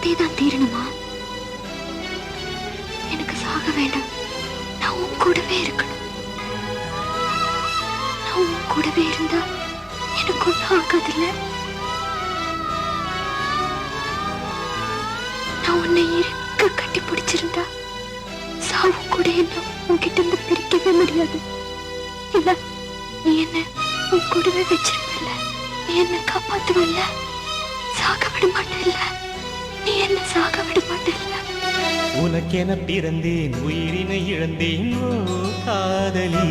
செத்தே தான் தீரணுமா? எனக்கு சாக வேண்டாம். நான் உன் கூடவே இருக்கணும். நான் உன் கூடவே இருந்தா எனக்கு ஒன்றும் ஆகாதில்ல. நான் உன்னை இருக்க கட்டி பிடிச்சிருந்தா சாவு கூட என்ன உன்கிட்ட இருந்து பிரிக்கவே முடியாது. இல்ல, நீ என்ன உன் கூடவே வச்சிருப்பல்ல, நீ என்ன காப்பாத்துவல்ல, சாக விட மாட்டல்ல, நீ என்ன சாக விட மாட்டல்ல. உனக்கென பிறந்தேன், உயிரினை இழந்தேன் ஓ காதலி.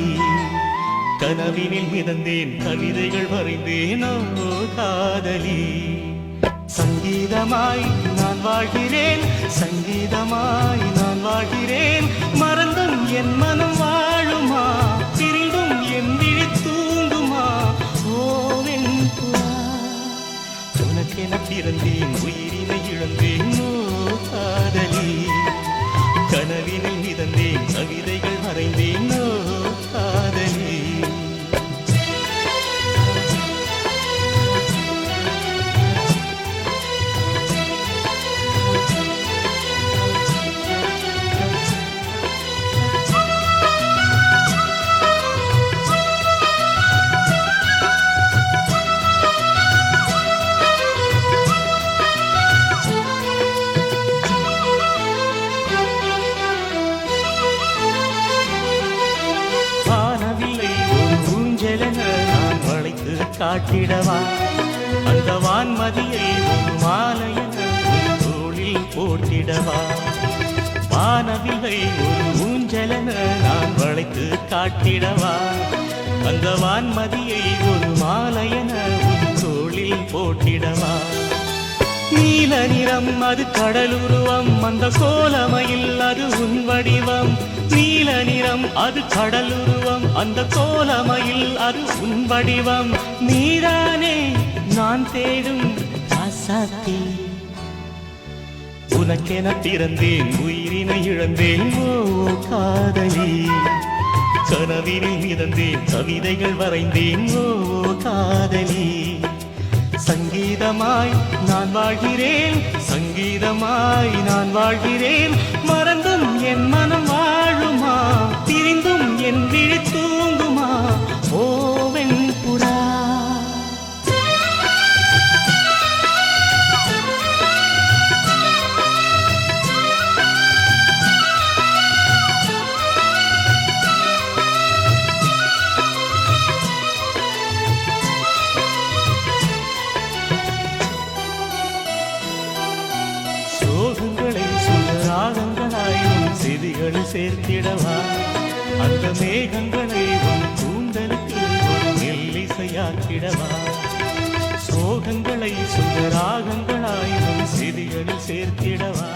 கனவினில் மிதந்தேன், கவிதைகள் வரைந்தேன் ஓ காதலி. சங்கீதமாய் நான் வாழ்கிறேன், சங்கீதமாய் நான் வாழ்கிறேன். மறந்தும் என் மனம் வாழுமா, பிரிந்தும் என் விழி தூங்குமா ஓ வெண்புறா. உனக்கென பிறந்தேன், உயிரினை இழந்தேன் ஓ காதலி. கனவினில் மிதந்தேன், கவிதைகள் வரைந்தேன் ஓ காதலி. காட்டிடவா அந்த வான்மதியை ஒரு மாலையென தோளில் போட்டிடவா. வானவில்லை ஒரு ஊஞ்சலென நான் வளைத்து காட்டிடவா அந்த வான்மதியை ஒரு மாலையென தோளில் போட்டிடவா. நீல நிறம் அது கடலுருவம், அந்த கோலமையில் அது உன் வடிவம். நீல நிறம் அது கடலுருவம், அந்த கோலமையில் அது உன் வடிவம். நீதானே நான் தேடும் ஆசாத்தி. உனக்கென பிறந்தேன், உயிரினை இழந்தேன் ஓ காதலி. கனவினில் மிதந்தேன், கவிதைகள் வரைந்தேன் ஓ காதலி. சங்கீதமாய் நான் வாழ்கிறேன், சங்கீதமாய் நான் வாழ்கிறேன். மறந்தும் என் மனம் வாழுமா, பிரிந்தும் என் விழி தூங்குமா ஓ வெண்புறா. சோகங்களை சுகராகங்களாயும் செதிகளில் சேர்த்திடவா அந்த மேகங்களை உன் கூந்தலுக்கு ஒரு மெல்லிசையாக்கிடவா. சோகங்களை சுகராகங்களாயும் செதிகளில் சேர்த்திடவா